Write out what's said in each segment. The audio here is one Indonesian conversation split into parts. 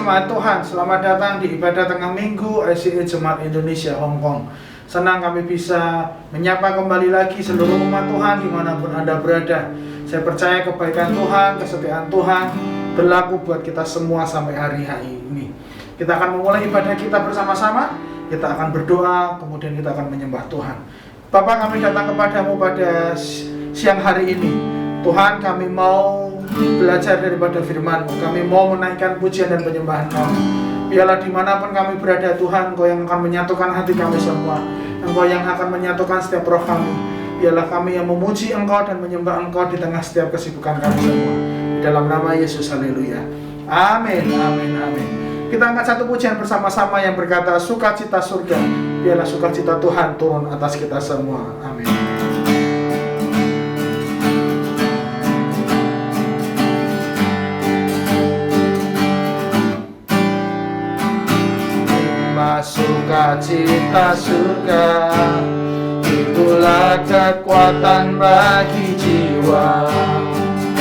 Jemaat Tuhan, selamat datang di ibadah tengah minggu ICE Jemaat Indonesia Hong Kong. Senang kami bisa menyapa kembali lagi seluruh umat Tuhan dimanapun Anda berada. Saya percaya kebaikan Tuhan, kesetiaan Tuhan berlaku buat kita semua sampai hari ini. Kita akan memulai ibadah kita bersama-sama, kita akan berdoa, kemudian kita akan menyembah Tuhan. Bapak, kami datang kepadamu pada siang hari ini. Tuhan, kami mau belajar daripada firman-Mu. Kami mau menaikkan pujian dan penyembahan Kami. Biarlah dimanapun kami berada, Tuhan, Engkau yang akan menyatukan hati kami semua. Engkau yang akan menyatukan setiap roh kami. Biarlah kami yang memuji Engkau dan menyembah Engkau di tengah setiap kesibukan kami semua. Di dalam nama Yesus, haleluya. Amin, amin, amin. Kita angkat satu pujian bersama-sama yang berkata, sukacita surga. Biarlah sukacita Tuhan turun atas kita semua. Amin. Sukacita surga, itulah kekuatan bagi jiwa.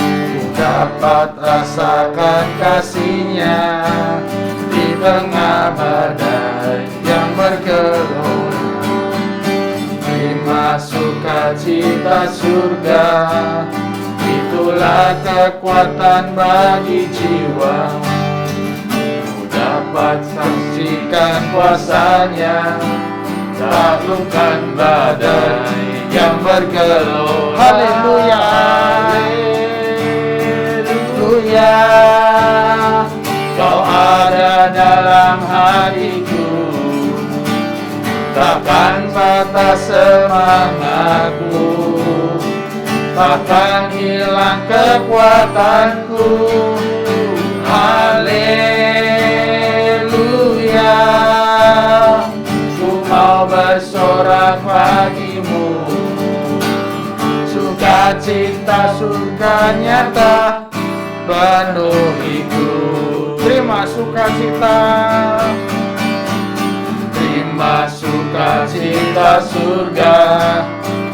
Ku dapat rasakan kasih-Nya di tengah badai yang bergelora. Terima sukacita surga, itulah kekuatan bagi jiwa. Dapat saksikan kuasa-Nya, taklukkan badai yang bergelora. Haleluya, haleluya. Kau ada dalam hatiku, takkan patah semangatku, takkan hilang kekuatanku. Haleluya, ku mau bersorak bagimu. Sukacita surga nyata penuhiku. Terima sukacita, terima sukacita surga,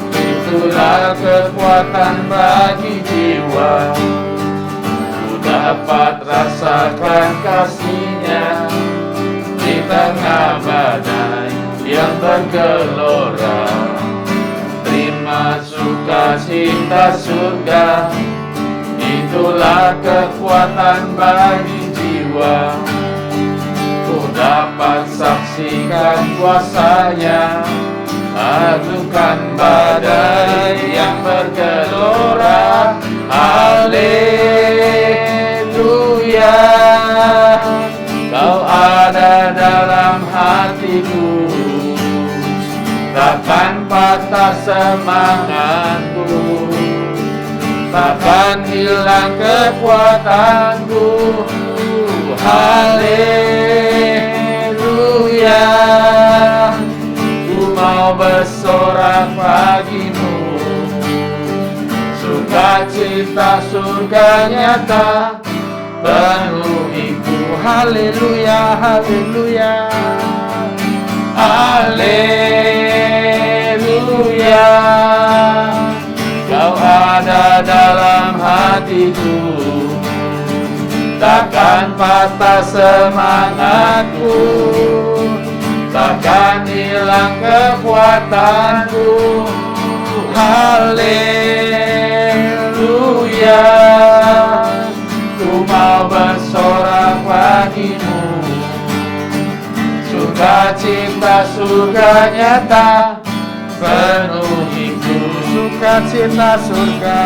itulah kekuatan bagi jiwa. Dapat rasakan kasih-Nya di tengah badai yang bergelora. Terima sukacita surga, itulah kekuatan bagi jiwa. Ku dapat saksikan kuasa-Nya, taklukkan badai yang bergelora. Haleluya, Kau ada dalam hatiku, takkan patah semangatku, takkan hilang kekuatanku. Haleluya, ku mau bersorak bagimu. Sukacita surga nyata penuhiku. Haleluya, haleluya, haleluya. Kau ada dalam hatiku, takkan patah semangatku, takkan hilang kekuatanku. Haleluya, ku mau bersorak bagimu. Sukacita surga nyata penuhiku. Sukacita surga,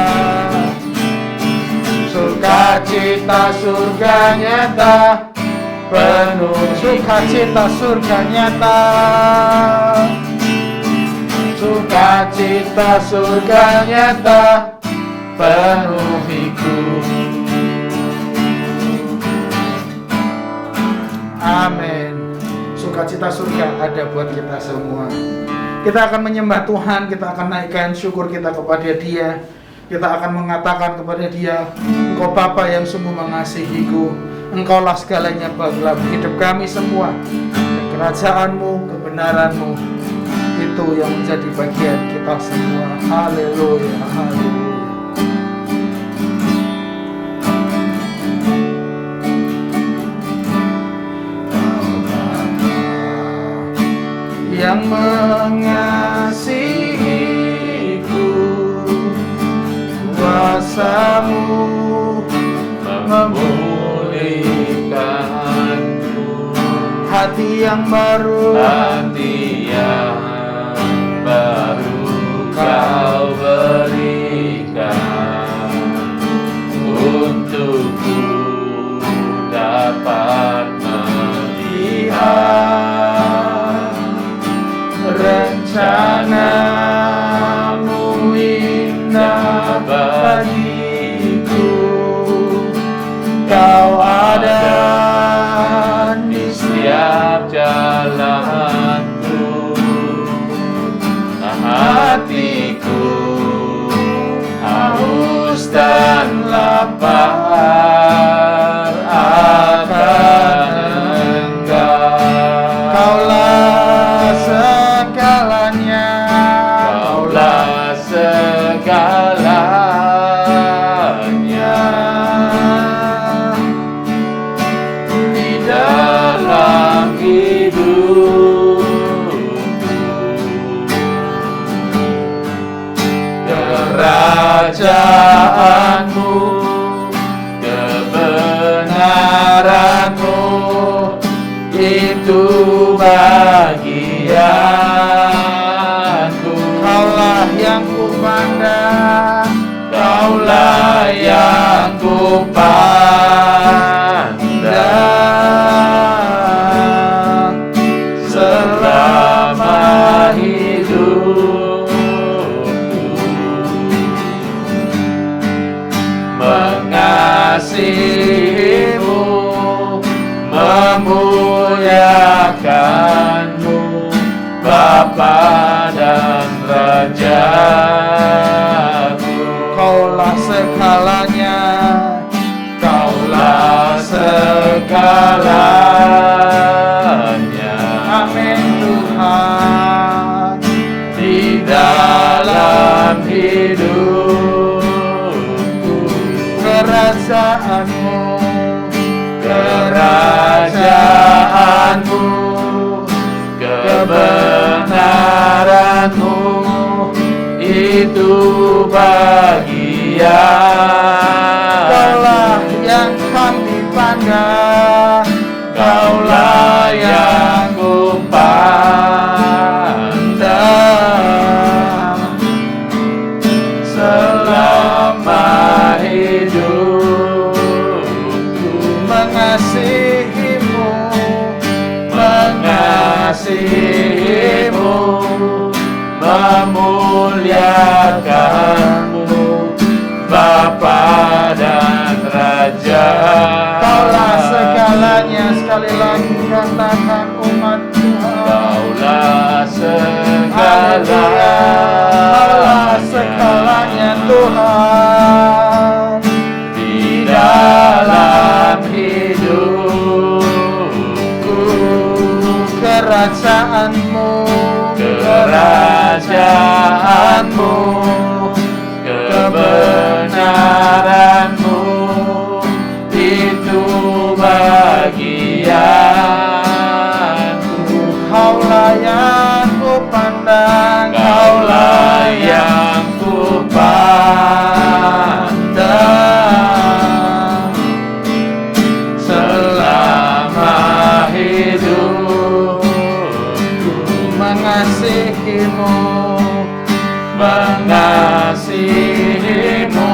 sukacita surga nyata penuh. Sukacita surga nyata, sukacita surga nyata penuhiku. Amin. Sukacita surga ada buat kita semua. Kita akan menyembah Tuhan, kita akan naikkan syukur kita kepada Dia. Kita akan mengatakan kepada Dia, Engkau Bapa yang sungguh mengasihiku, Engkaulah segalanya dalam hidup kami semua. Kerajaan-Mu, kebenaran-Mu, itu yang menjadi bagian kita semua. Haleluya, haleluya. yang baru, hati yang baru Kau berikan untukku dapat melihat rencana-Mu indah bagiku. Kau ada di setiap jalanku, hatiku haus dan lapar akan Engkau. Kaulah segalanya, Kaulah segalanya di dalam hidupku. Kerajaan-Mu, kebenaran-Mu, itu bagianku. Kaulah yang kupandang, Kaulah yang kupandang selama hidupku. Mengasihi-Mu, memuliakan-Mu, Bapa dan Rajaku. Kaulah segalanya, Kaulah segalanya. amin Tuhan. Di dalam hidupku. Kerajaan-Mu, Kerajaan-Mu, kebenaran-Mu, itu bagian. Kaulah yang kami pandang, Kaulah yang kupandang selama hidupku. mengasihi-Mu, Mengasihi-Mu, memuliakan-Mu, Bapa dan Raja. Kaulah segalanya, sekali lagi katakan umat Tuhan. Kaulah Haleluya, Kaulah segalanya Tuhan. di dalam hidupku. Kerajaan-Mu, Kerajaan-Mu, kebenaran-Mu, itu bagianku. Kaulah yang kupandang, Kaulah yang kupandang selama hidupku. mengasihi-Mu, Mengasihi-Mu,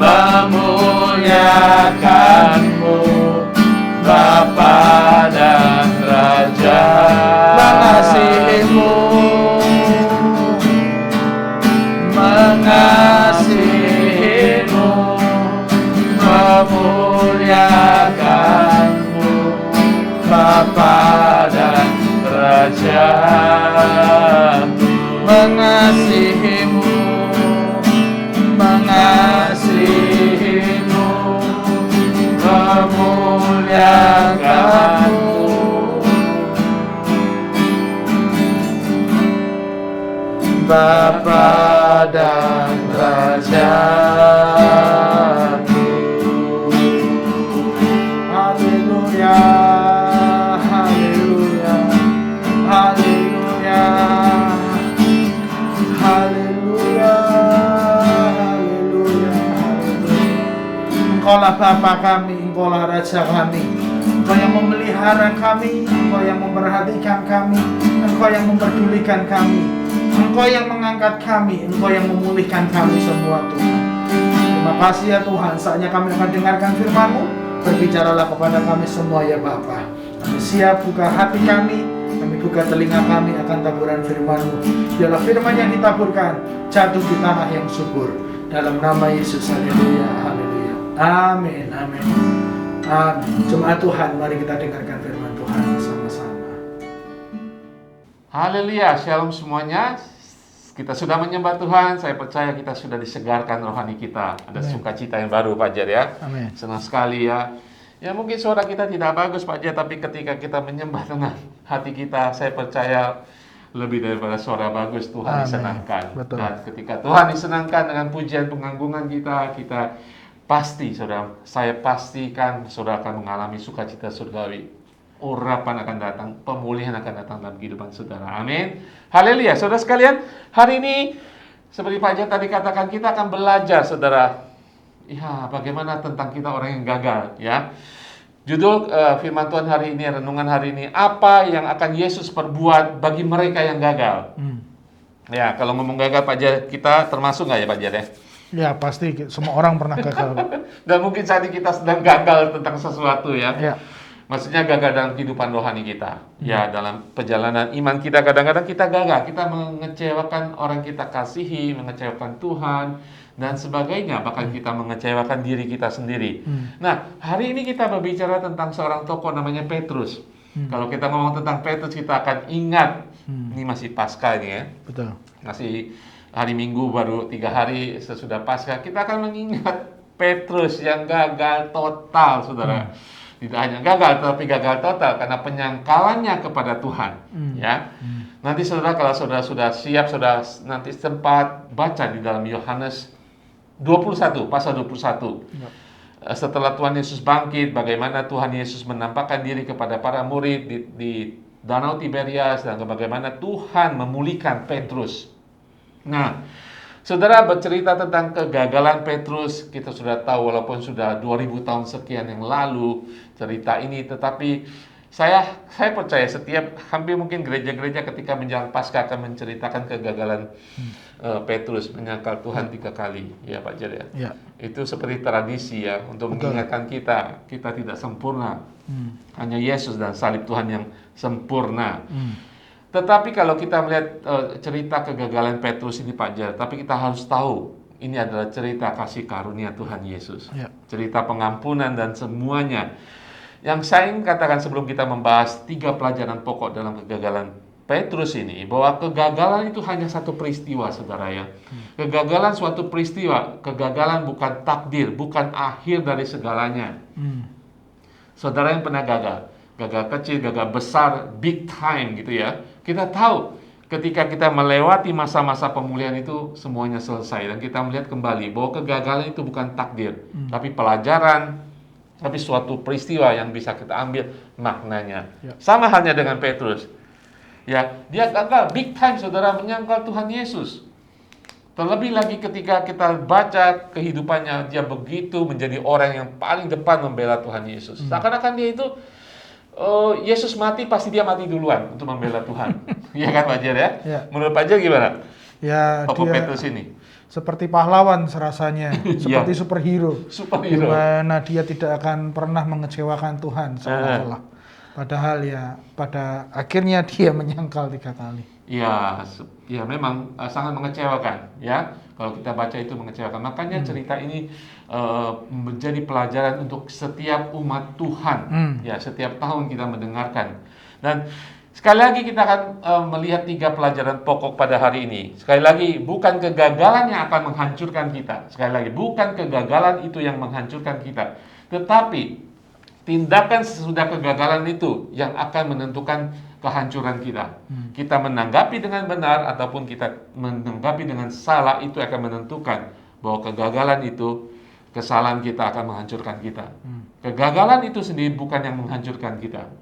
memuliakan-Mu, Bapa dan Raja. mengasihi-Mu, Mengasihi-Mu, memuliakan-Mu, Bapa dan Raja. mengasihi-Mu, Mengasihi-Mu, memuliakan-Mu, Bapa dan Raja. haleluya, haleluya, haleluya, haleluya, haleluya, haleluya. Engkaulah Bapa kami, Engkaulah Raja kami. Engkau yang memelihara kami, Engkau yang memperhatikan kami, Engkau yang memperdulikan kami, Engkau yang mengangkat kami, Engkau yang memulihkan kami semua Tuhan. Terima kasih ya Tuhan, saatnya kami akan dengarkan firman-Mu. Berbicaralah kepada kami semua ya Bapa. Kami siap, buka hati kami buka telinga kami akan taburan firman-Mu. Biarlah firman yang ditaburkan jatuh di tanah yang subur. Dalam nama Yesus, haleluya, haleluya. Amin, amin. Amin. Jemaat Tuhan, mari kita dengarkan firman Tuhan bersama-sama. Haleluya, shalom semuanya. Kita sudah menyembah Tuhan, saya percaya kita sudah disegarkan rohani kita. Ada sukacita yang baru Pak Jar ya. Amin. Senang sekali ya. Ya mungkin suara kita tidak bagus Pak Jar, tapi ketika kita menyembah dengan hati kita, saya percaya lebih daripada suara bagus Tuhan disenangkan. Betul. Dan ketika Tuhan disenangkan dengan pujian penganggungan kita pasti saya pastikan saudara akan mengalami sukacita surgawi. Urapan akan datang, pemulihan akan datang dalam kehidupan saudara. Amin. Haleluya. Saudara sekalian, hari ini seperti Pak Jan tadi katakan, kita akan belajar saudara. Ya, bagaimana tentang kita orang yang gagal ya. Judul firman Tuhan hari ini, renungan hari ini, apa yang akan Yesus perbuat bagi mereka yang gagal. Ya, kalau ngomong gagal Pak Jan, kita termasuk nggak ya Pak Jan ya? Ya pasti, semua orang pernah gagal. Dan mungkin saat ini kita sedang gagal tentang sesuatu ya. Ya. Maksudnya gagal dalam kehidupan rohani kita. Ya, dalam perjalanan iman kita kadang-kadang kita gagal. Kita mengecewakan orang kita kasihi, mengecewakan Tuhan dan sebagainya. Bahkan kita mengecewakan diri kita sendiri. Nah, hari ini kita berbicara tentang seorang tokoh namanya Petrus. Kalau kita ngomong tentang Petrus, kita akan ingat. Ini masih Paskah ini ya. Betul. Masih hari Minggu, baru 3 hari sesudah Paskah. Kita akan mengingat Petrus yang gagal total, saudara. Tidak hanya gagal, tapi gagal total karena penyangkalannya kepada Tuhan. Ya, nanti saudara, kalau saudara sudah siap, saudara nanti sempat baca di dalam Yohanes 21, pasal 21. Setelah Tuhan Yesus bangkit, bagaimana Tuhan Yesus menampakkan diri kepada para murid di Danau Tiberias, dan bagaimana Tuhan memulihkan Petrus. Nah, saudara, bercerita tentang kegagalan Petrus, kita sudah tahu walaupun sudah 2000 tahun sekian yang lalu cerita ini, tetapi saya percaya hampir mungkin gereja-gereja ketika menjelang Paskah akan menceritakan kegagalan Petrus menyangkal Tuhan 3 kali, ya Pak Jar ya. Ya. Itu seperti tradisi ya, untuk mengingatkan kita tidak sempurna. Hanya Yesus dan salib Tuhan yang sempurna. Tetapi kalau kita melihat cerita kegagalan Petrus ini Pak Jar, tapi kita harus tahu ini adalah cerita kasih karunia Tuhan Yesus. Ya. Cerita pengampunan dan semuanya. Yang saya ingin katakan sebelum kita membahas 3 pelajaran pokok dalam kegagalan Petrus ini, bahwa kegagalan itu hanya satu peristiwa, saudara ya. Kegagalan suatu peristiwa, kegagalan bukan takdir, bukan akhir dari segalanya. Saudara yang pernah gagal kecil, gagal besar, big time gitu ya. Kita tahu ketika kita melewati masa-masa pemulihan itu semuanya selesai, dan kita melihat kembali bahwa kegagalan itu bukan takdir, tapi pelajaran, tapi suatu peristiwa yang bisa kita ambil maknanya. Ya. Sama halnya dengan Petrus. Ya, dia gagal big time, saudara, menyangkal Tuhan Yesus. Terlebih lagi ketika kita baca kehidupannya, dia begitu menjadi orang yang paling depan membela Tuhan Yesus. Seakan-akan dia itu Yesus mati, pasti dia mati duluan untuk membela Tuhan. Iya kan Pak Jar ya? Ya. Menurut Pak Jar gimana? Ya, Tokoh Petrus ini seperti pahlawan serasanya, seperti superhero. Superhero. Dimana dia tidak akan pernah mengecewakan Tuhan seolah-olah. Padahal ya pada akhirnya dia menyangkal 3 kali. Ya memang sangat mengecewakan ya. Kalau kita baca itu mengecewakan. Makanya cerita ini menjadi pelajaran untuk setiap umat Tuhan. Ya, setiap tahun kita mendengarkan. Dan sekali lagi kita akan melihat 3 pelajaran pokok pada hari ini. Sekali lagi, bukan kegagalan yang akan menghancurkan kita. Sekali lagi, bukan kegagalan itu yang menghancurkan kita. Tetapi tindakan sesudah kegagalan itu yang akan menentukan kehancuran kita. Kita menanggapi dengan benar ataupun kita menanggapi dengan salah, itu akan menentukan bahwa kegagalan itu, kesalahan kita akan menghancurkan kita. Kegagalan itu sendiri bukan yang menghancurkan kita.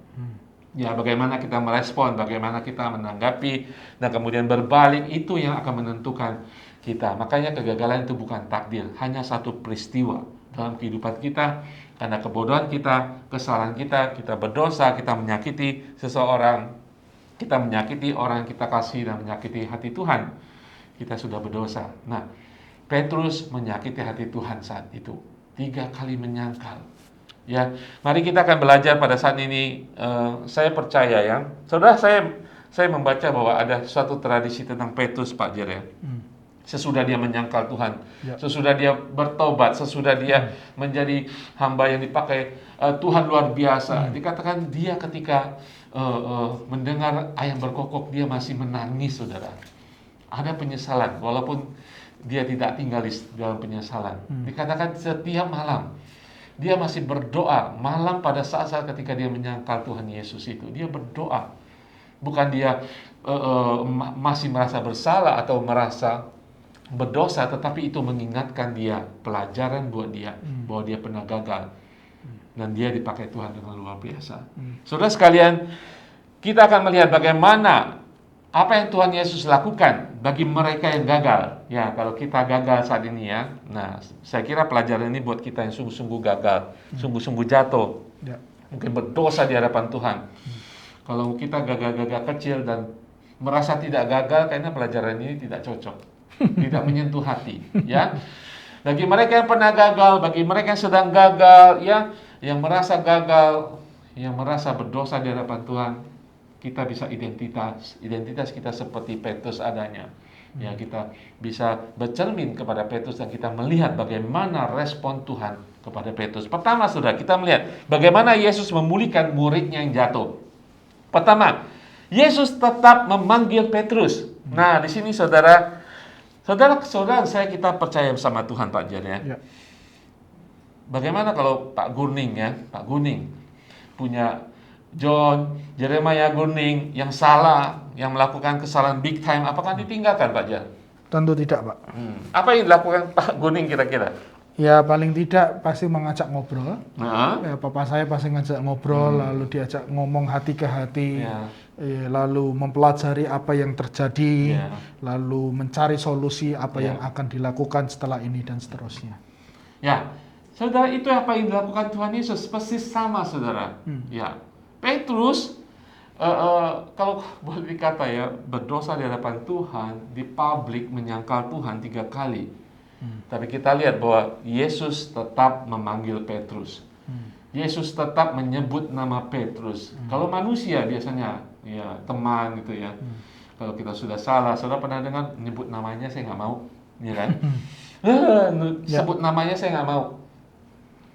Ya, bagaimana kita merespon, bagaimana kita menanggapi, dan kemudian berbalik, itu yang akan menentukan kita. Makanya kegagalan itu bukan takdir, hanya satu peristiwa dalam kehidupan kita, karena kebodohan kita, kesalahan kita, kita berdosa, kita menyakiti seseorang, kita menyakiti orang yang kita kasih dan menyakiti hati Tuhan. Kita sudah berdosa. Nah, Petrus menyakiti hati Tuhan saat itu. 3 kali menyangkal. Ya, mari kita akan belajar pada saat ini. Saya percaya ya, saudara, saya membaca bahwa ada suatu tradisi tentang Petrus, Pak Jer ya. Sesudah dia menyangkal Tuhan, sesudah dia bertobat, sesudah dia menjadi hamba yang dipakai Tuhan luar biasa. Dikatakan dia ketika mendengar ayam berkokok, dia masih menangis, saudara. Ada penyesalan, walaupun dia tidak tinggal di dalam penyesalan. Dikatakan setiap malam dia masih berdoa. Malam pada saat-saat ketika dia menyangkal Tuhan Yesus itu, dia berdoa. Bukan dia masih merasa bersalah atau merasa berdosa, tetapi itu mengingatkan dia, pelajaran buat dia, bahwa dia pernah gagal dan dia dipakai Tuhan dengan luar biasa. Saudara sekalian, kita akan melihat bagaimana apa yang Tuhan Yesus lakukan bagi mereka yang gagal. Ya, kalau kita gagal saat ini ya, nah saya kira pelajaran ini buat kita yang sungguh-sungguh gagal, sungguh-sungguh jatuh, mungkin berdosa di hadapan Tuhan. Kalau kita gagal-gagal kecil dan merasa tidak gagal, kayaknya pelajaran ini tidak cocok. Tidak menyentuh hati, ya. Bagi mereka yang pernah gagal, bagi mereka yang sedang gagal, ya, yang merasa gagal, yang merasa berdosa di hadapan Tuhan, kita bisa identitas kita seperti Petrus adanya. Ya, kita bisa bercermin kepada Petrus dan kita melihat bagaimana respon Tuhan kepada Petrus. Pertama, saudara, kita melihat bagaimana Yesus memulihkan muridnya yang jatuh. Pertama, Yesus tetap memanggil Petrus. Nah, di sini saudara, saya kita percaya sama Tuhan, Pak Jan ya. Bagaimana kalau Pak Guning punya John, Jeremiah Guning yang salah, yang melakukan kesalahan big time, apakah ditinggalkan, Pak Jan? Tentu tidak, Pak. Apa yang dilakukan Pak Guning kira-kira? Ya paling tidak pasti mengajak ngobrol. Nah. Ya, papa saya pasti ngajak ngobrol, lalu diajak ngomong hati ke hati, lalu mempelajari apa yang terjadi, lalu mencari solusi apa yang akan dilakukan setelah ini dan seterusnya. Ya, saudara, itu apa yang dilakukan Tuhan Yesus persis sama, saudara. Ya, Petrus kalau boleh dikata ya, berdosa di hadapan Tuhan, di publik menyangkal Tuhan 3 kali. Tapi kita lihat bahwa Yesus tetap memanggil Petrus. Yesus tetap menyebut nama Petrus. Kalau manusia biasanya, ya teman gitu ya. Kalau kita sudah salah, saudara pernah dengar nyebut namanya saya nggak mau, ya kan? Sebut namanya saya nggak mau.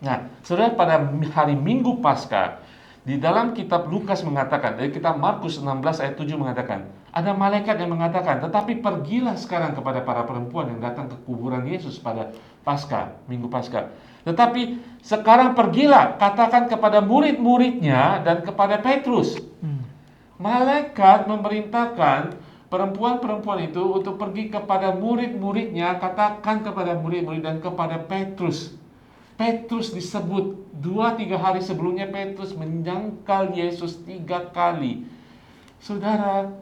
Nah, saudara, pada hari Minggu Paskah, di dalam kitab Lukas mengatakan, dari kitab Markus 16 ayat 7 mengatakan, ada malaikat yang mengatakan, tetapi pergilah sekarang kepada para perempuan yang datang ke kuburan Yesus pada Paskah, Minggu Paskah. Tetapi sekarang pergilah, katakan kepada murid-muridnya dan kepada Petrus. Malaikat memerintahkan perempuan-perempuan itu untuk pergi kepada murid-muridnya, katakan kepada murid-murid dan kepada Petrus. Petrus disebut 2-3 hari sebelumnya Petrus menyangkal Yesus 3 kali. Saudara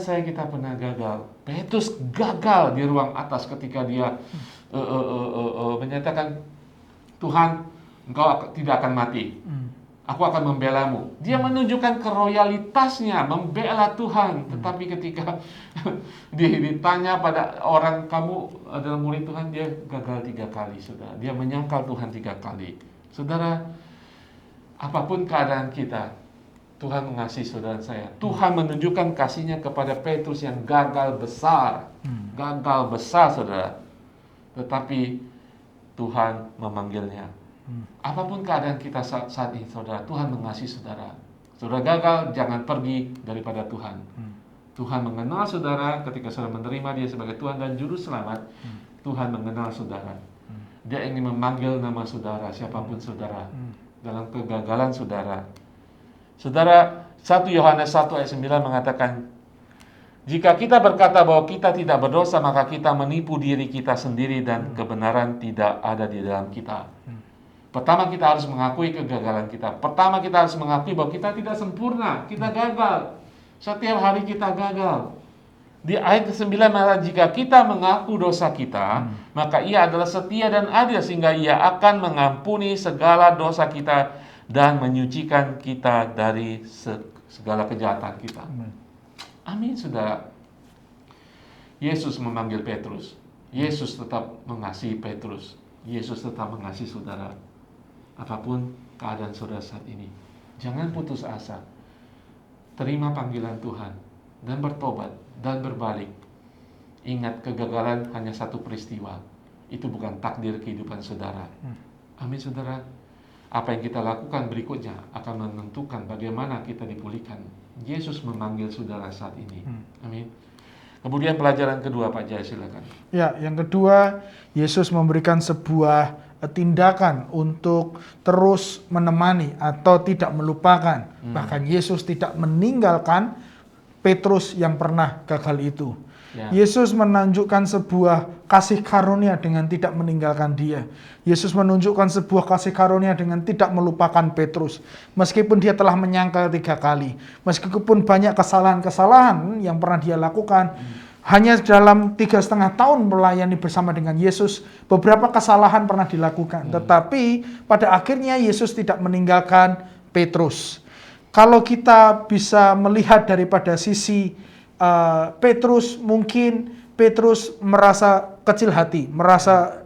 saya kita pernah gagal. Petrus gagal di ruang atas ketika dia menyatakan, Tuhan, engkau tidak akan mati. Aku akan membelamu. Dia menunjukkan keroyalitasnya, membela Tuhan. Tetapi ketika ditanya pada orang, kamu adalah murid Tuhan, dia gagal 3 kali, saudara. Dia menyangkal Tuhan 3 kali. Saudara, apapun keadaan kita, Tuhan mengasihi saudara saya. Tuhan menunjukkan kasihnya kepada Petrus yang gagal besar. Gagal besar, saudara. Tetapi Tuhan memanggilnya. Apapun keadaan kita saat ini, saudara, Tuhan mengasihi saudara. Saudara gagal, jangan pergi daripada Tuhan. Tuhan mengenal saudara ketika saudara menerima Dia sebagai Tuhan dan Juru Selamat. Tuhan mengenal saudara. Dia ingin memanggil nama saudara, siapapun saudara, dalam kegagalan saudara. Saudara, 1 Yohanes 1 ayat 9 mengatakan, jika kita berkata bahwa kita tidak berdosa, maka kita menipu diri kita sendiri dan kebenaran tidak ada di dalam kita. Pertama, kita harus mengakui kegagalan kita. Pertama, kita harus mengakui bahwa kita tidak sempurna, kita gagal. Setiap hari kita gagal. Di ayat ke-9 adalah jika kita mengaku dosa kita, maka Ia adalah setia dan adil sehingga Ia akan mengampuni segala dosa kita dan menyucikan kita dari segala kejahatan kita. Amin, saudara. Yesus memanggil Petrus. Yesus tetap mengasihi Petrus. Yesus tetap mengasihi saudara. Apapun keadaan saudara saat ini, jangan putus asa. Terima panggilan Tuhan dan bertobat dan berbalik. Ingat, kegagalan hanya satu peristiwa. Itu bukan takdir kehidupan saudara. Amin, saudara. Apa yang kita lakukan berikutnya akan menentukan bagaimana kita dipulihkan. Yesus memanggil saudara saat ini. Amin. Kemudian pelajaran kedua, Pak Jaya, silakan. Ya, yang kedua, Yesus memberikan sebuah tindakan untuk terus menemani atau tidak melupakan. Bahkan Yesus tidak meninggalkan Petrus yang pernah gagal itu. Ya. Yesus menunjukkan sebuah kasih karunia dengan tidak meninggalkan dia. Yesus menunjukkan sebuah kasih karunia dengan tidak melupakan Petrus. Meskipun dia telah menyangkal 3 kali. Meskipun banyak kesalahan-kesalahan yang pernah dia lakukan. Hanya dalam 3,5 tahun melayani bersama dengan Yesus, beberapa kesalahan pernah dilakukan. Tetapi pada akhirnya Yesus tidak meninggalkan Petrus. Kalau kita bisa melihat daripada sisi Petrus, mungkin Petrus merasa kecil hati, merasa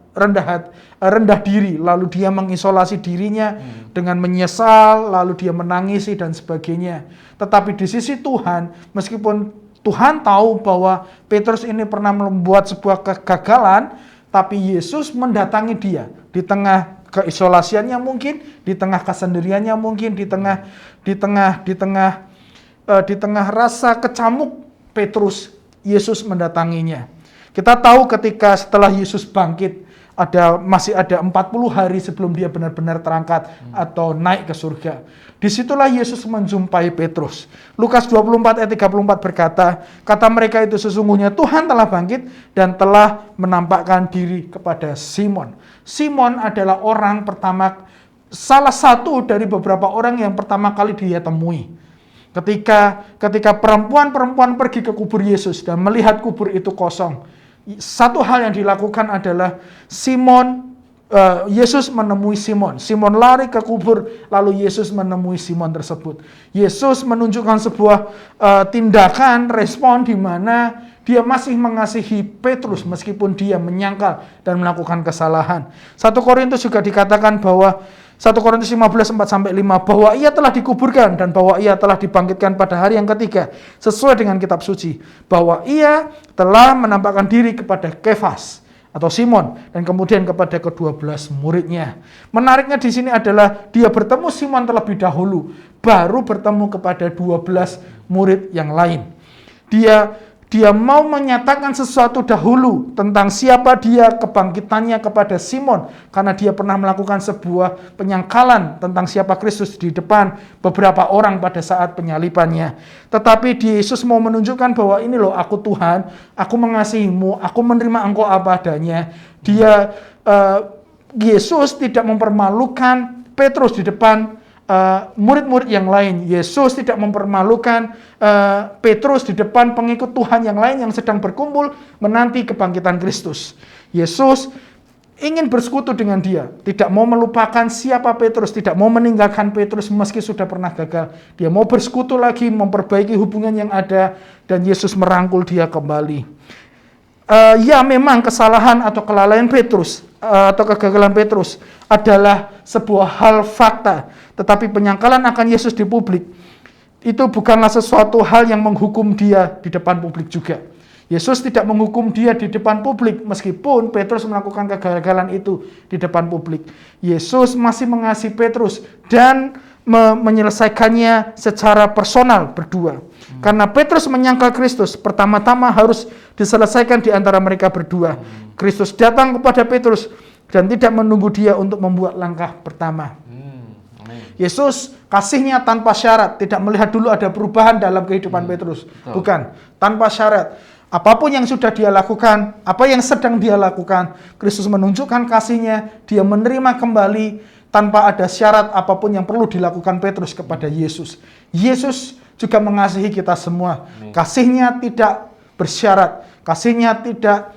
rendah diri, lalu dia mengisolasi dirinya dengan menyesal, lalu dia menangisi dan sebagainya. Tetapi di sisi Tuhan, meskipun Tuhan tahu bahwa Petrus ini pernah membuat sebuah kegagalan, tapi Yesus mendatangi dia di tengah keisolasiannya mungkin, di tengah kesendiriannya mungkin, di tengah rasa kecamuk Petrus, Yesus mendatanginya. Kita tahu ketika setelah Yesus bangkit, masih ada 40 hari sebelum dia benar-benar terangkat atau naik ke surga. Disitulah Yesus menjumpai Petrus. Lukas 24 ayat 34 berkata, kata mereka itu sesungguhnya Tuhan telah bangkit dan telah menampakkan diri kepada Simon. Simon adalah salah satu dari beberapa orang yang pertama kali dia temui. Ketika perempuan-perempuan pergi ke kubur Yesus dan melihat kubur itu kosong, satu hal yang dilakukan adalah Yesus menemui Simon. Simon lari ke kubur, lalu Yesus menemui Simon tersebut. Yesus menunjukkan sebuah tindakan, respon di mana dia masih mengasihi Petrus meskipun dia menyangkal dan melakukan kesalahan. 1 Korintus juga dikatakan bahwa 1 Korintus 15, 4-5 bahwa ia telah dikuburkan dan bahwa ia telah dibangkitkan pada hari yang ketiga sesuai dengan kitab suci, bahwa ia telah menampakkan diri kepada Kefas atau Simon dan kemudian kepada ke-12 muridnya. Menariknya di sini adalah dia bertemu Simon terlebih dahulu, baru bertemu kepada 12 murid yang lain. Dia mau menyatakan sesuatu dahulu tentang siapa dia, kebangkitannya kepada Simon, karena dia pernah melakukan sebuah penyangkalan tentang siapa Kristus di depan beberapa orang pada saat penyalibannya. Tetapi Yesus mau menunjukkan bahwa ini loh aku Tuhan, aku mengasihimu, aku menerima engkau apa adanya. Yesus tidak mempermalukan Petrus di depan murid-murid yang lain. Yesus tidak mempermalukan Petrus di depan pengikut Tuhan yang lain yang sedang berkumpul menanti kebangkitan Kristus. Yesus ingin bersekutu dengan dia, tidak mau melupakan siapa Petrus, tidak mau meninggalkan Petrus meski sudah pernah gagal. Dia mau bersekutu lagi, memperbaiki hubungan yang ada, dan Yesus merangkul dia kembali. Ya memang kesalahan atau kelalaian Petrus atau kegagalan Petrus adalah sebuah hal fakta, tetapi penyangkalan akan Yesus di publik itu bukanlah sesuatu hal yang menghukum dia di depan publik juga. Yesus tidak menghukum dia di depan publik meskipun Petrus melakukan kegagalan itu di depan publik. Yesus masih mengasihi Petrus dan menyelesaikannya secara personal berdua. Karena Petrus menyangkal Kristus, pertama-tama harus diselesaikan di antara mereka berdua. Kristus datang kepada Petrus dan tidak menunggu dia untuk membuat langkah pertama. Yesus kasihnya tanpa syarat, tidak melihat dulu ada perubahan dalam kehidupan Petrus. Bukan, tanpa syarat. Apapun yang sudah dia lakukan, apa yang sedang dia lakukan, Kristus menunjukkan kasihnya, dia menerima kembali tanpa ada syarat apapun yang perlu dilakukan Petrus kepada Yesus. Yesus juga mengasihi kita semua. Kasihnya tidak bersyarat. Kasih-Nya tidak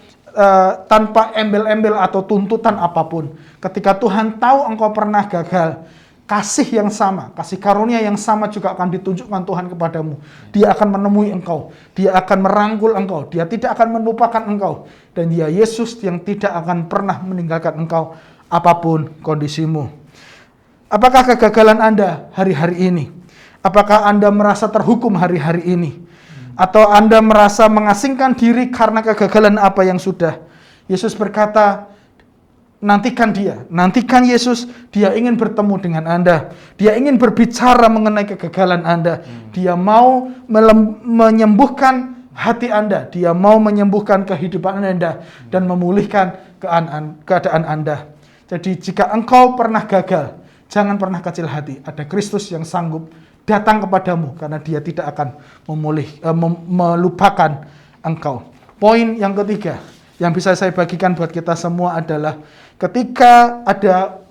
tanpa embel-embel atau tuntutan apapun. Ketika Tuhan tahu engkau pernah gagal, kasih yang sama, kasih karunia yang sama juga akan ditunjukkan Tuhan kepadamu. Dia akan menemui engkau, Dia akan merangkul engkau, Dia tidak akan melupakan engkau. Dan Dia Yesus yang tidak akan pernah meninggalkan engkau apapun kondisimu. Apakah kegagalan Anda hari-hari ini? Apakah Anda merasa terhukum hari-hari ini? Atau Anda merasa mengasingkan diri karena kegagalan apa yang sudah? Yesus berkata, nantikan Dia, nantikan Yesus. Dia ingin bertemu dengan Anda. Dia ingin berbicara mengenai kegagalan Anda. Dia mau menyembuhkan hati Anda. Dia mau menyembuhkan kehidupan Anda dan memulihkan keadaan Anda. Jadi jika engkau pernah gagal, jangan pernah kecil hati. Ada Kristus yang sanggup datang kepadamu karena Dia tidak akan melupakan engkau. Poin yang ketiga yang bisa saya bagikan buat kita semua adalah ketika ada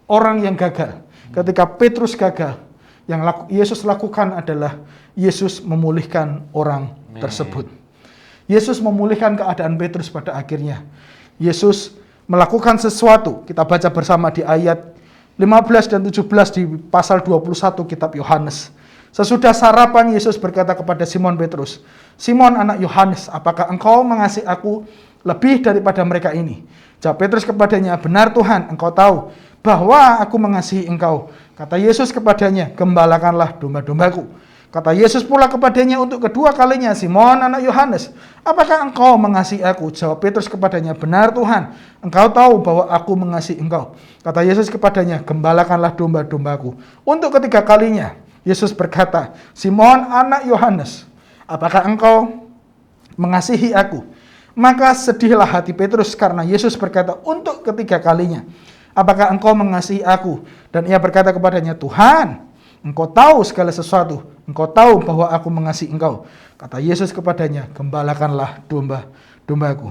orang yang gagal, ketika Petrus gagal, yang Yesus lakukan adalah Yesus memulihkan orang tersebut. Yesus memulihkan keadaan Petrus pada akhirnya. Yesus melakukan sesuatu. Kita baca bersama di ayat 15 dan 17 di pasal 21 kitab Yohanes. Sesudah sarapan, Yesus berkata kepada Simon Petrus, "Simon anak Yohanes, apakah engkau mengasihi aku lebih daripada mereka ini?" Jawab Petrus kepadanya, "Benar Tuhan, engkau tahu bahwa aku mengasihi engkau." Kata Yesus kepadanya, "Gembalakanlah domba-dombaku." Kata Yesus pula kepadanya untuk kedua kalinya, "Simon anak Yohanes, apakah engkau mengasihi aku?" Jawab Petrus kepadanya, "Benar Tuhan, engkau tahu bahwa aku mengasihi engkau." Kata Yesus kepadanya, "Gembalakanlah domba-dombaku." Untuk ketiga kalinya, Yesus berkata, "Simon anak Yohanes, apakah engkau mengasihi aku?" Maka sedihlah hati Petrus karena Yesus berkata untuk ketiga kalinya, "Apakah engkau mengasihi aku?" Dan ia berkata kepadanya, "Tuhan, engkau tahu segala sesuatu. Engkau tahu bahwa aku mengasihi engkau." Kata Yesus kepadanya, "Gembalakanlah domba-dombaku."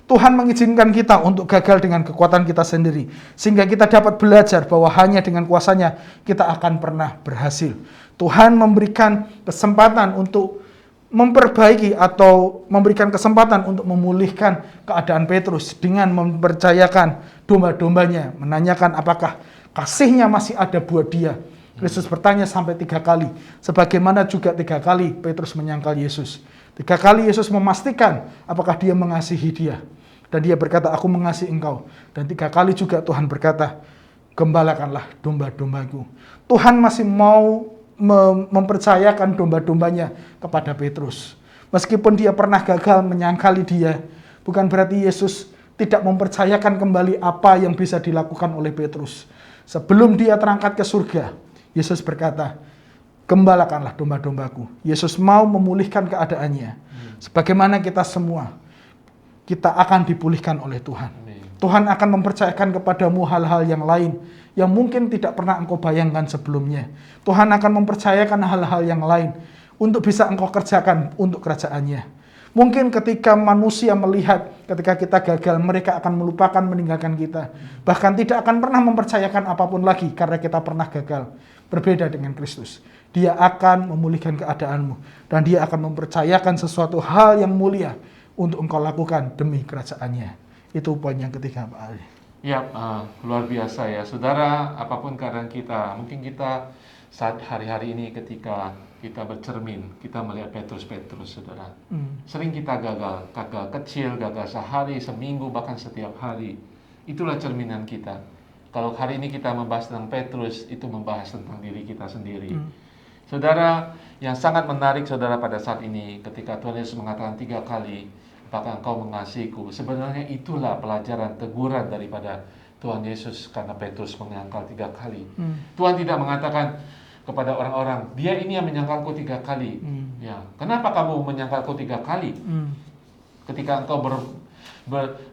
Tuhan mengizinkan kita untuk gagal dengan kekuatan kita sendiri, sehingga kita dapat belajar bahwa hanya dengan kuasa-Nya kita akan pernah berhasil. Tuhan memberikan kesempatan untuk memperbaiki atau memberikan kesempatan untuk memulihkan keadaan Petrus dengan mempercayakan domba-dombanya, menanyakan apakah kasih-Nya masih ada buat dia. Yesus bertanya sampai 3 kali, sebagaimana juga 3 kali Petrus menyangkal Yesus. 3 kali Yesus memastikan apakah dia mengasihi dia. Dan dia berkata, "Aku mengasihi engkau." Dan 3 kali juga Tuhan berkata, "Gembalakanlah domba-dombaku." Tuhan masih mau mempercayakan domba-dombanya kepada Petrus. Meskipun dia pernah gagal menyangkali dia, bukan berarti Yesus tidak mempercayakan kembali apa yang bisa dilakukan oleh Petrus. Sebelum dia terangkat ke surga, Yesus berkata, "Gembalakanlah domba-dombaku." Yesus mau memulihkan keadaannya. Sebagaimana kita semua, kita akan dipulihkan oleh Tuhan. Tuhan akan mempercayakan kepadamu hal-hal yang lain yang mungkin tidak pernah engkau bayangkan sebelumnya. Tuhan akan mempercayakan hal-hal yang lain untuk bisa engkau kerjakan untuk kerajaan-Nya. Mungkin ketika manusia melihat ketika kita gagal, mereka akan melupakan meninggalkan kita. Bahkan tidak akan pernah mempercayakan apapun lagi karena kita pernah gagal. Berbeda dengan Kristus. Dia akan memulihkan keadaanmu. Dan Dia akan mempercayakan sesuatu hal yang mulia untuk engkau lakukan demi kerajaan-Nya. Itu poin yang ketiga, Pak Ali. Ya, luar biasa ya. Saudara, apapun keadaan kita, mungkin kita saat hari-hari ini ketika kita bercermin, kita melihat Petrus, saudara. Sering kita gagal kecil, gagal sehari, seminggu, bahkan setiap hari. Itulah cerminan kita. Kalau hari ini kita membahas tentang Petrus, itu membahas tentang diri kita sendiri. Saudara, yang sangat menarik saudara pada saat ini, ketika Tuhan Yesus mengatakan 3 kali, "Apakah engkau mengasihiku?" Sebenarnya itulah pelajaran, teguran daripada Tuhan Yesus karena Petrus menyangkal 3 kali. Tuhan tidak mengatakan kepada orang-orang, "Dia ini yang menyangkalku 3 kali." Ya, kenapa kamu menyangkalku 3 kali? Ketika engkau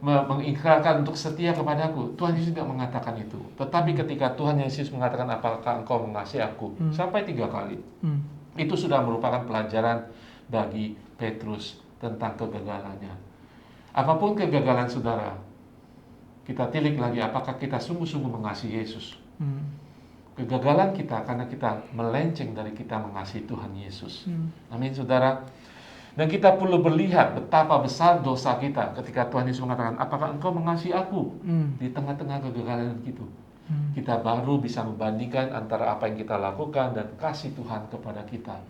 mengikrarkan untuk setia kepadaku, Tuhan Yesus tidak mengatakan itu. Tetapi ketika Tuhan Yesus mengatakan, "Apakah engkau mengasihi aku?" sampai 3 kali. Itu sudah merupakan pelajaran bagi Petrus tentang kegagalannya. Apapun kegagalan saudara, kita tilik lagi apakah kita sungguh-sungguh mengasihi Yesus. Kegagalan kita karena kita melenceng dari kita mengasihi Tuhan Yesus. Amin saudara. Dan kita perlu melihat betapa besar dosa kita ketika Tuhan Yesus mengatakan, apakah engkau mengasihi aku di tengah-tengah kegagalan itu? Kita baru bisa membandingkan antara apa yang kita lakukan dan kasih Tuhan kepada kita.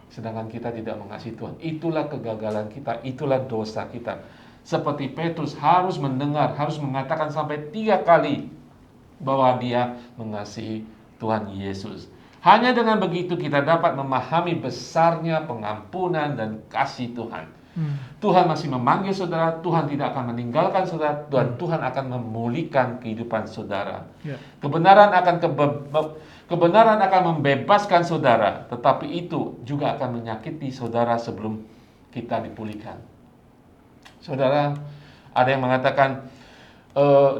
Sedangkan kita tidak mengasihi Tuhan. Itulah kegagalan kita, itulah dosa kita. Seperti Petrus harus mendengar, harus mengatakan sampai 3 kali bahwa dia mengasihi Tuhan Yesus. Hanya dengan begitu kita dapat memahami besarnya pengampunan dan kasih Tuhan. Tuhan masih memanggil saudara, Tuhan tidak akan meninggalkan saudara, dan Tuhan akan memulihkan kehidupan saudara. Kebenaran akan membebaskan saudara, tetapi itu juga akan menyakiti saudara sebelum kita dipulihkan. Saudara, ada yang mengatakan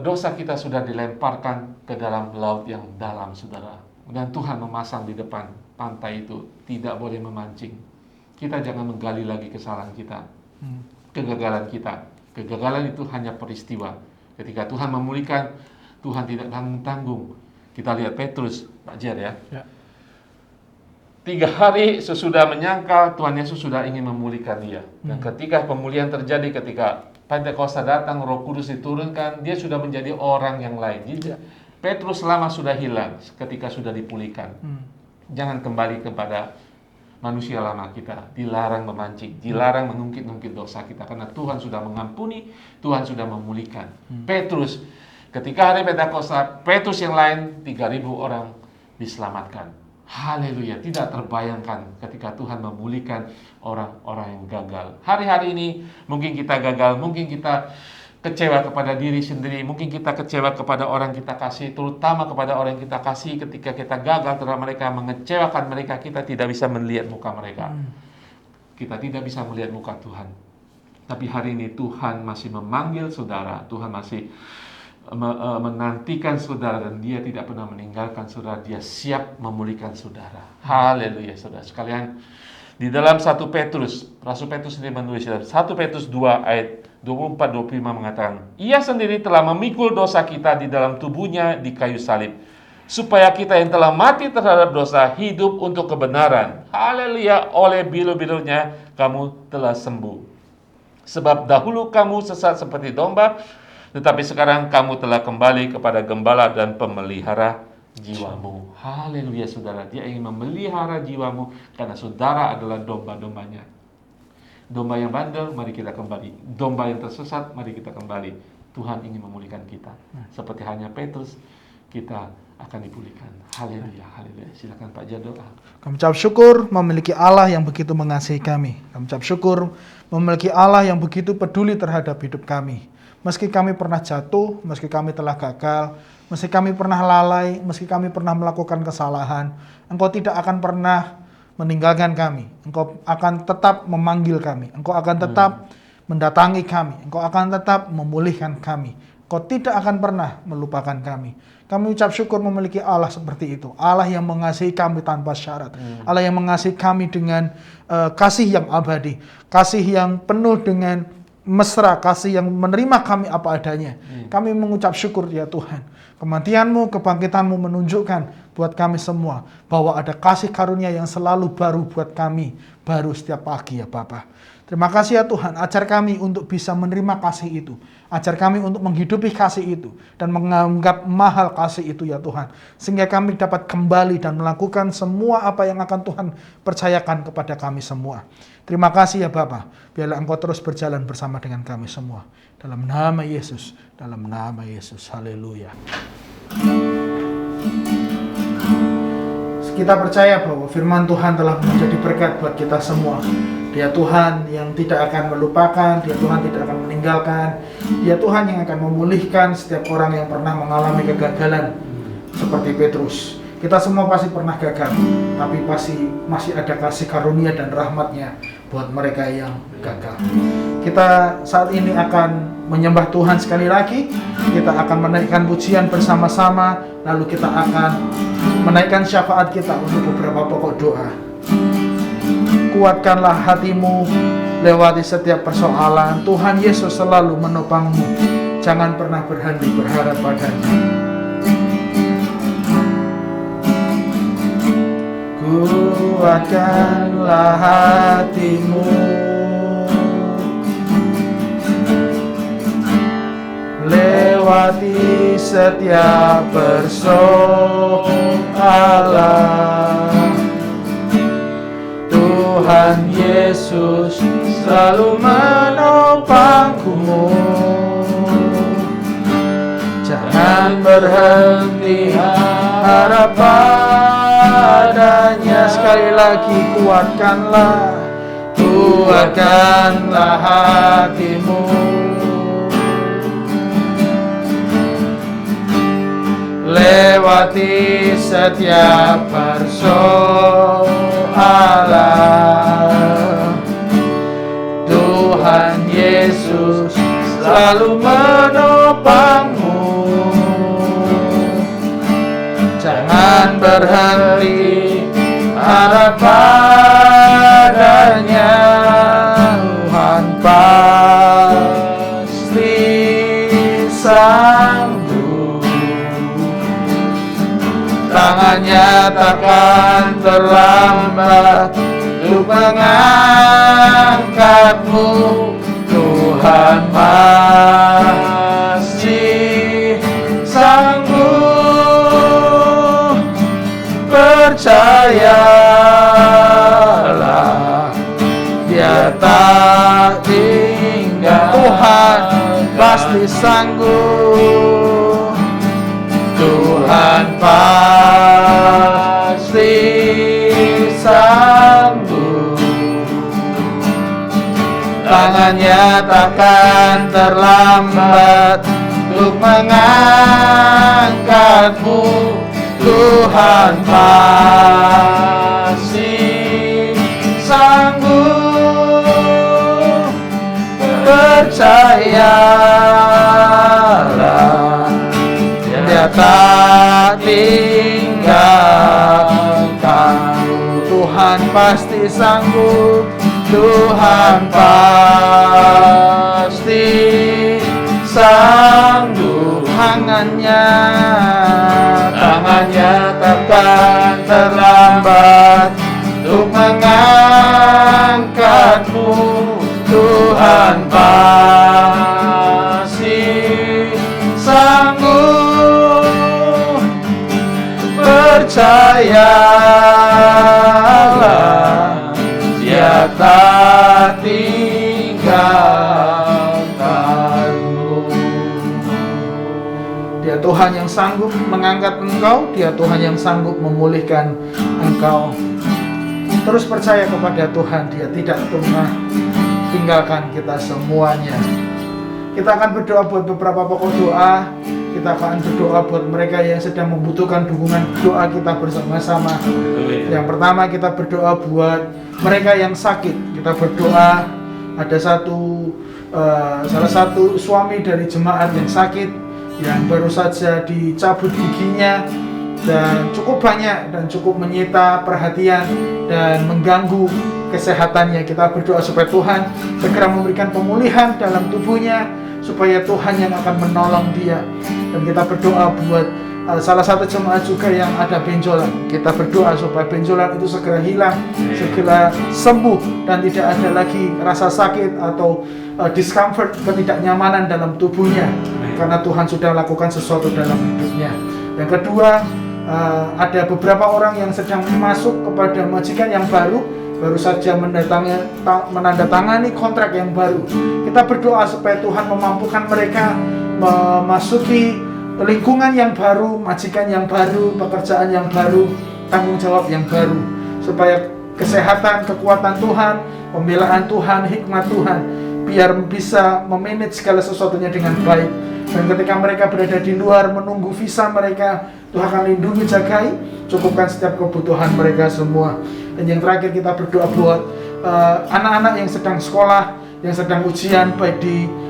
dosa kita sudah dilemparkan ke dalam laut yang dalam, saudara. Dan Tuhan memasang di depan pantai itu, tidak boleh memancing. Kita jangan menggali lagi kesalahan kita, kegagalan kita. Kegagalan itu hanya peristiwa. Ketika Tuhan memulihkan, Tuhan tidak tanggung-tanggung. Kita lihat Petrus, Pak Jer ya. 3 hari sesudah menyangkal, Tuhan Yesus sudah ingin memulihkan dia. Dan ketika pemulihan terjadi, ketika Pentakosta datang, Roh Kudus diturunkan, dia sudah menjadi orang yang lain. Jadi, Petrus lama sudah hilang ketika sudah dipulihkan. Jangan kembali kepada manusia lama kita. Dilarang memancing, dilarang mengungkit-ungkit dosa kita. Karena Tuhan sudah mengampuni, Tuhan sudah memulihkan. Petrus, ketika hari Pentakosta, Petrus yang lain, 3.000 orang diselamatkan. Haleluya, tidak terbayangkan ketika Tuhan memulihkan orang-orang yang gagal. Hari-hari ini mungkin kita gagal, mungkin kita kecewa kepada diri sendiri, mungkin kita kecewa kepada orang kita kasih, terutama kepada orang yang kita kasih. Ketika kita gagal terhadap mereka, mengecewakan mereka, kita tidak bisa melihat muka mereka. Kita tidak bisa melihat muka Tuhan. Tapi hari ini Tuhan masih memanggil saudara, Tuhan masih menantikan saudara, dan dia tidak pernah meninggalkan saudara. Dia siap memulihkan saudara. Haleluya, saudara sekalian. Di dalam 1 Petrus, Rasul Petrus sendiri menulis dalam 1 Petrus 2 ayat 24-25 mengatakan, ia sendiri telah memikul dosa kita di dalam tubuhnya di kayu salib, supaya kita yang telah mati terhadap dosa hidup untuk kebenaran. Haleluya, oleh bilu-bilunya kamu telah sembuh. Sebab dahulu kamu sesat seperti domba, tetapi sekarang kamu telah kembali kepada gembala dan pemelihara jiwamu. Haleluya, saudara. Dia ingin memelihara jiwamu karena saudara adalah domba-dombanya. Domba yang bandel, mari kita kembali. Domba yang tersesat, mari kita kembali. Tuhan ingin memulihkan kita. Seperti hanya Petrus, kita akan dipulihkan. Haleluya, haleluya. Silakan Pak Jar doa. Kami ucap syukur memiliki Allah yang begitu mengasihi kami. Kami ucap syukur memiliki Allah yang begitu peduli terhadap hidup kami. Meski kami pernah jatuh, meski kami telah gagal, meski kami pernah lalai, meski kami pernah melakukan kesalahan, Engkau tidak akan pernah meninggalkan kami. Engkau akan tetap memanggil kami. Engkau akan tetap mendatangi kami. Engkau akan tetap memulihkan kami. Engkau tidak akan pernah melupakan kami. Kami ucap syukur memiliki Allah seperti itu. Allah yang mengasihi kami tanpa syarat. Allah yang mengasihi kami dengan kasih yang abadi. Kasih yang penuh dengan mesra. Kasih yang menerima kami apa adanya. Kami mengucap syukur ya Tuhan. Kematian-Mu, kebangkitan-Mu menunjukkan buat kami semua bahwa ada kasih karunia yang selalu baru buat kami, baru setiap pagi ya Bapa. Terima kasih ya Tuhan, ajar kami untuk bisa menerima kasih itu. Ajar kami untuk menghidupi kasih itu dan menganggap mahal kasih itu ya Tuhan. Sehingga kami dapat kembali dan melakukan semua apa yang akan Tuhan percayakan kepada kami semua. Terima kasih ya Bapa. Biarlah Engkau terus berjalan bersama dengan kami semua. Dalam nama Yesus, dalam nama Yesus. Haleluya. Kita percaya bahwa firman Tuhan telah menjadi berkat buat kita semua. Dia Tuhan yang tidak akan melupakan, Dia Tuhan tidak akan meninggalkan, Dia Tuhan yang akan memulihkan setiap orang yang pernah mengalami kegagalan seperti Petrus. Kita semua pasti pernah gagal, tapi pasti masih ada kasih karunia dan rahmat-Nya buat mereka yang gagal. Kita saat ini akan menyembah Tuhan sekali lagi. Kita akan menaikkan pujian bersama-sama, lalu kita akan menaikkan syafaat kita untuk beberapa pokok doa. Kuatkanlah hatimu lewati setiap persoalan. Tuhan Yesus selalu menopangmu. Jangan pernah berhenti berharap padanya. Kuatkanlah hatimu lewati setiap persoalan. Tuhan Yesus selalu menopangmu. Jangan berhenti harap padanya. Sekali lagi kuatkanlah hatimu. Lewati setiap persoalan. Tuhan Yesus selalu menopangmu. Jangan berhenti harap padanya. Tuhan pasti sanggup. Tangannya takkan terlambat untuk mengangkatmu. Tuhan masih sanggup. Percayalah, Dia tak tinggal. Tuhan pasti sanggup. Tuhan pasti sanggup. Tangannya takkan terlambat untuk mengangkatmu. Tuhan masih sanggup. Percayalah, Dia tak tinggalkan. Tuhan pasti sanggup. Tuhan pasti sanggup. Tangannya takkan terlambat untuk mengangkatmu. Tuhan pasti sanggup. Percayalah, Dia tak tinggalkanmu. Dia Tuhan yang sanggup mengangkat engkau. Dia Tuhan yang sanggup memulihkan engkau. Terus percaya kepada Tuhan. Dia tidak pernah tinggalkan kita semuanya. Kita akan berdoa buat beberapa pokok doa. Kita akan berdoa buat mereka yang sedang membutuhkan dukungan doa kita bersama-sama. Yang pertama, kita berdoa buat mereka yang sakit. Kita berdoa, ada salah satu suami dari jemaat yang sakit, yang baru saja dicabut giginya, dan cukup banyak dan cukup menyita perhatian dan mengganggu kesehatannya. Kita berdoa supaya Tuhan segera memberikan pemulihan dalam tubuhnya, supaya Tuhan yang akan menolong dia. Dan kita berdoa buat salah satu jemaat juga yang ada benjolan. Kita berdoa supaya benjolan itu segera hilang, segera sembuh, dan tidak ada lagi rasa sakit atau discomfort, ketidaknyamanan dalam tubuhnya, karena Tuhan sudah lakukan sesuatu dalam hidupnya. Yang kedua, ada beberapa orang yang sedang masuk kepada majikan yang baru saja menandatangani kontrak yang baru. Kita berdoa supaya Tuhan memampukan mereka memasuki lingkungan yang baru, majikan yang baru, pekerjaan yang baru, tanggung jawab yang baru, supaya kesehatan, kekuatan Tuhan, pembelaan Tuhan, hikmat Tuhan, biar bisa memanage segala sesuatunya dengan baik. Dan ketika mereka berada di luar menunggu visa mereka, Tuhan akan lindungi, jagai, cukupkan setiap kebutuhan mereka semua. Dan yang terakhir, kita berdoa buat anak-anak yang sedang sekolah, yang sedang ujian, baik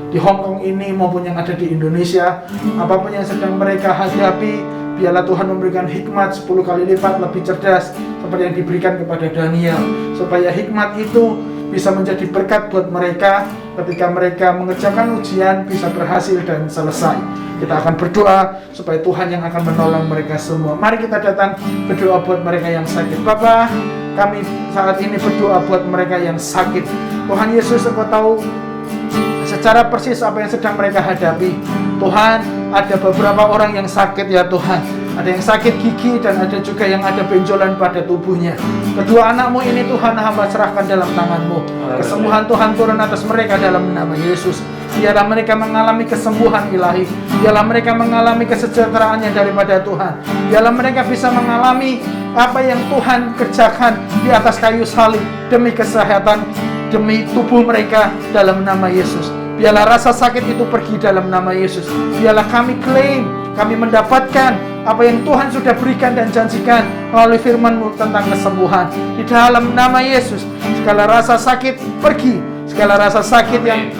di Hong Kong ini maupun yang ada di Indonesia. Apapun yang sedang mereka hadapi, biarlah Tuhan memberikan hikmat 10 kali lipat lebih cerdas seperti yang diberikan kepada Daniel, supaya hikmat itu bisa menjadi berkat buat mereka ketika mereka mengerjakan ujian, bisa berhasil dan selesai. Kita akan berdoa supaya Tuhan yang akan menolong mereka semua. Mari kita datang berdoa buat mereka yang sakit. Bapa, kami saat ini berdoa buat mereka yang sakit. Tuhan Yesus, Engkau tahu secara persis apa yang sedang mereka hadapi. Tuhan, ada beberapa orang yang sakit ya Tuhan. Ada yang sakit gigi dan ada juga yang ada benjolan pada tubuhnya. Kedua anakmu ini Tuhan hamba serahkan dalam tangan-Mu. Kesembuhan Tuhan turun atas mereka dalam nama Yesus. Biarlah mereka mengalami kesembuhan ilahi. Biarlah mereka mengalami kesejahteraannya daripada Tuhan. Biarlah mereka bisa mengalami apa yang Tuhan kerjakan di atas kayu salib demi kesehatan, demi tubuh mereka dalam nama Yesus. Biarlah rasa sakit itu pergi dalam nama Yesus. Biarlah kami klaim, kami mendapatkan apa yang Tuhan sudah berikan dan janjikan melalui firman-Mu tentang kesembuhan. Di dalam nama Yesus, segala rasa sakit pergi. Segala rasa sakit yang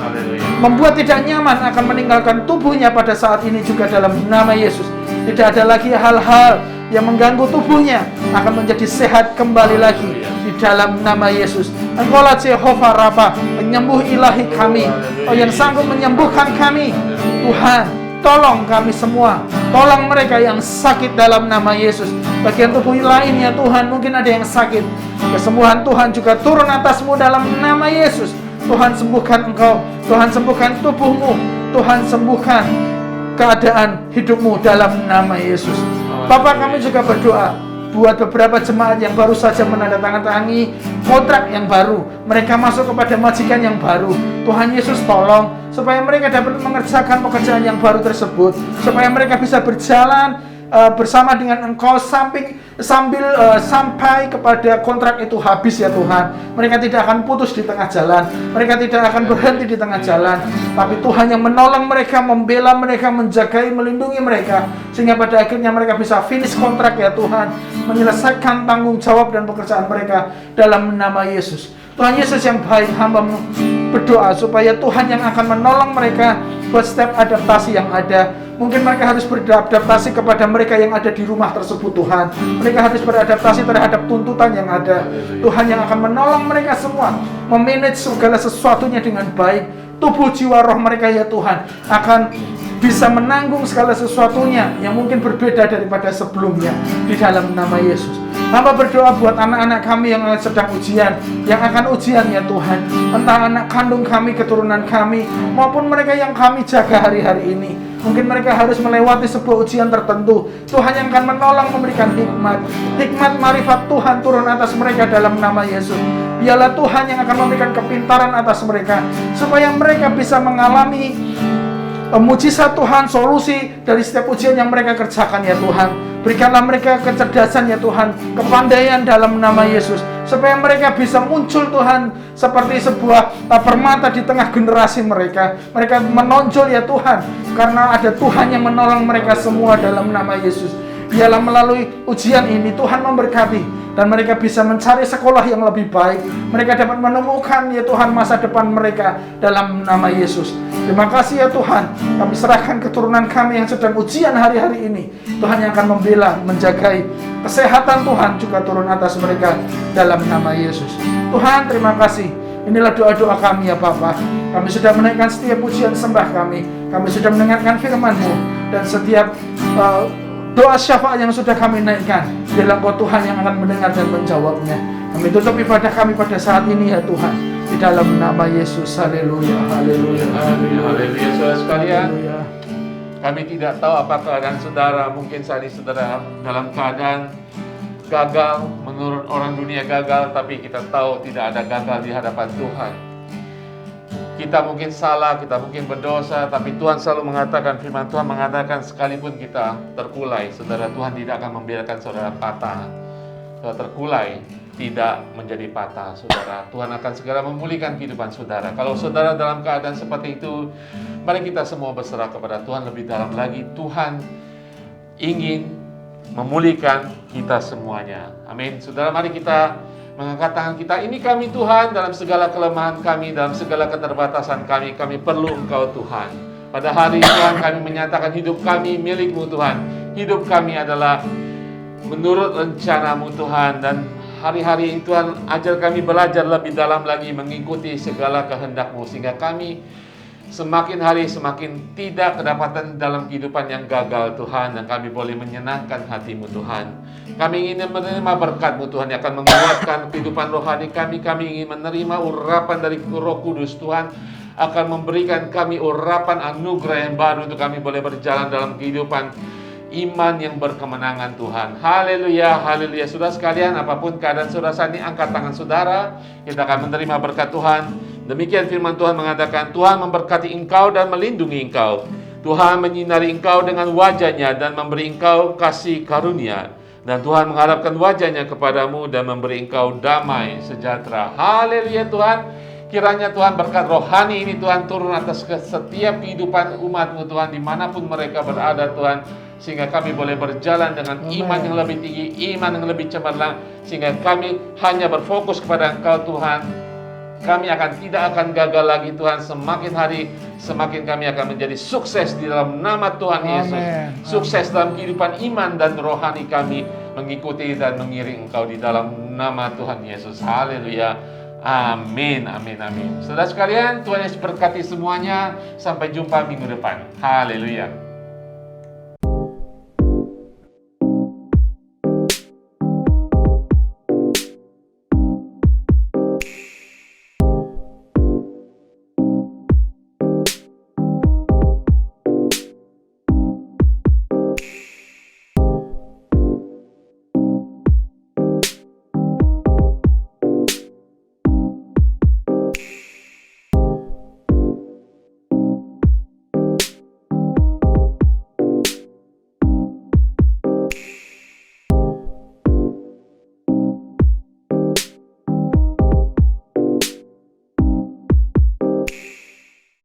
membuat tidak nyaman akan meninggalkan tubuhnya pada saat ini juga dalam nama Yesus. Tidak ada lagi hal-hal yang mengganggu tubuhnya, akan menjadi sehat kembali lagi di dalam nama Yesus. Engkaulah Jehovah Rafa, penyembuh ilahi kami, yang sanggup menyembuhkan kami. Tuhan, tolong kami semua, tolong mereka yang sakit dalam nama Yesus. Bagian tubuh lain ya Tuhan, mungkin ada yang sakit, kesembuhan Tuhan juga turun atasmu dalam nama Yesus. Tuhan sembuhkan engkau, Tuhan sembuhkan tubuhmu, Tuhan sembuhkan keadaan hidupmu dalam nama Yesus. Bapak, kami juga berdoa buat beberapa jemaat yang baru saja menandatangani kontrak yang baru. Mereka masuk kepada majikan yang baru. Tuhan Yesus tolong supaya mereka dapat mengerjakan pekerjaan yang baru tersebut, supaya mereka bisa berjalan bersama dengan Engkau sampai kepada kontrak itu habis ya Tuhan. Mereka tidak akan putus di tengah jalan, mereka tidak akan berhenti di tengah jalan, tapi Tuhan yang menolong mereka, membela mereka, menjagai, melindungi mereka, sehingga pada akhirnya mereka bisa finish kontrak ya Tuhan, menyelesaikan tanggung jawab dan pekerjaan mereka dalam nama Yesus. Tuhan Yesus yang baik, hamba-Mu berdoa supaya Tuhan yang akan menolong mereka buat setiap adaptasi yang ada. Mungkin mereka harus beradaptasi kepada mereka yang ada di rumah tersebut Tuhan. Mereka harus beradaptasi terhadap tuntutan yang ada. Tuhan yang akan menolong mereka semua memanage segala sesuatunya dengan baik. Tubuh, jiwa, roh mereka ya Tuhan akan bisa menanggung segala sesuatunya yang mungkin berbeda daripada sebelumnya di dalam nama Yesus. Hamba berdoa buat anak-anak kami yang sedang ujian, yang akan ujian ya Tuhan. Entah anak kandung kami, keturunan kami, maupun mereka yang kami jaga hari-hari ini. Mungkin mereka harus melewati sebuah ujian tertentu. Tuhan yang akan menolong, memberikan hikmat. Hikmat marifat Tuhan turun atas mereka dalam nama Yesus. Biarlah Tuhan yang akan memberikan kepintaran atas mereka, supaya mereka bisa mengalami mujizat Tuhan, solusi dari setiap ujian yang mereka kerjakan ya Tuhan. Berikanlah mereka kecerdasan ya Tuhan, kepandaian dalam nama Yesus, supaya mereka bisa muncul Tuhan seperti sebuah permata di tengah generasi mereka. Mereka menonjol ya Tuhan, karena ada Tuhan yang menolong mereka semua dalam nama Yesus. Biarlah melalui ujian ini Tuhan memberkati, dan mereka bisa mencari sekolah yang lebih baik. Mereka dapat menemukan ya Tuhan masa depan mereka dalam nama Yesus. Terima kasih ya Tuhan, kami serahkan keturunan kami yang sedang ujian hari-hari ini. Tuhan yang akan membela, menjagai kesehatan Tuhan juga turun atas mereka dalam nama Yesus. Tuhan, terima kasih. Inilah doa-doa kami ya Bapa. Kami sudah menaikkan setiap pujian sembah kami. Kami sudah mendengarkan firman-Mu, dan setiap doa syafaat yang sudah kami naikkan, biarlah Engkau Tuhan yang akan mendengar dan menjawabnya. Kami tutup ibadah kami pada saat ini ya Tuhan, di dalam nama Yesus. Haleluya, haleluya, haleluya, haleluya. Saudara sekalian, kami tidak tahu apa keadaan saudara. Mungkin saat ini saudara dalam keadaan gagal, menurut orang dunia gagal, tapi kita tahu tidak ada gagal di hadapan Tuhan. Kita mungkin salah, kita mungkin berdosa, tapi Tuhan selalu mengatakan, firman Tuhan mengatakan, sekalipun kita terkulai, saudara, Tuhan tidak akan membiarkan saudara patah. Saudara terkulai tidak menjadi patah, saudara. Tuhan akan segera memulihkan kehidupan saudara. Kalau saudara dalam keadaan seperti itu, mari kita semua berserah kepada Tuhan lebih dalam lagi. Tuhan ingin memulihkan kita semuanya. Amin. Saudara, mari kita mengangkat tangan kita. Ini kami Tuhan, dalam segala kelemahan kami, dalam segala keterbatasan kami perlu Engkau Tuhan. Pada hari Tuhan kami menyatakan hidup kami milik-Mu Tuhan. Hidup kami adalah menurut rencana-Mu Tuhan. Dan hari-hari Tuhan ajar kami belajar lebih dalam lagi mengikuti segala kehendak-Mu, sehingga kami semakin hari semakin tidak kedapatan dalam kehidupan yang gagal Tuhan, dan kami boleh menyenangkan hati-Mu Tuhan. Kami ingin menerima berkat-Mu Tuhan yang akan menguatkan kehidupan rohani kami. Kami ingin menerima urapan dari Roh Kudus Tuhan, akan memberikan kami urapan anugerah yang baru untuk kami boleh berjalan dalam kehidupan iman yang berkemenangan Tuhan. Haleluya, haleluya. Saudara sekalian, apapun keadaan saudara saat ini, angkat tangan saudara. Kita akan menerima berkat Tuhan. Demikian firman Tuhan mengatakan, Tuhan memberkati engkau dan melindungi engkau. Tuhan menyinari engkau dengan wajahnya dan memberi engkau kasih karunia. Dan Tuhan mengharapkan wajahnya kepadamu dan memberi engkau damai sejahtera. Haleluya Tuhan. Kiranya Tuhan berkat rohani ini Tuhan turun atas setiap kehidupan umat-Mu Tuhan, dimanapun mereka berada Tuhan. Sehingga kami boleh berjalan dengan iman yang lebih tinggi, iman yang lebih cemerlang. Sehingga kami hanya berfokus kepada Engkau Tuhan. Kami tidak akan gagal lagi Tuhan. Semakin hari semakin kami akan menjadi sukses di dalam nama Tuhan Yesus. Sukses dalam kehidupan iman dan rohani kami, mengikuti dan mengiring Engkau di dalam nama Tuhan Yesus. Haleluya. Amin, amin, amin. Saudara sekalian, Tuhan Yesus berkati semuanya. Sampai jumpa minggu depan. Haleluya.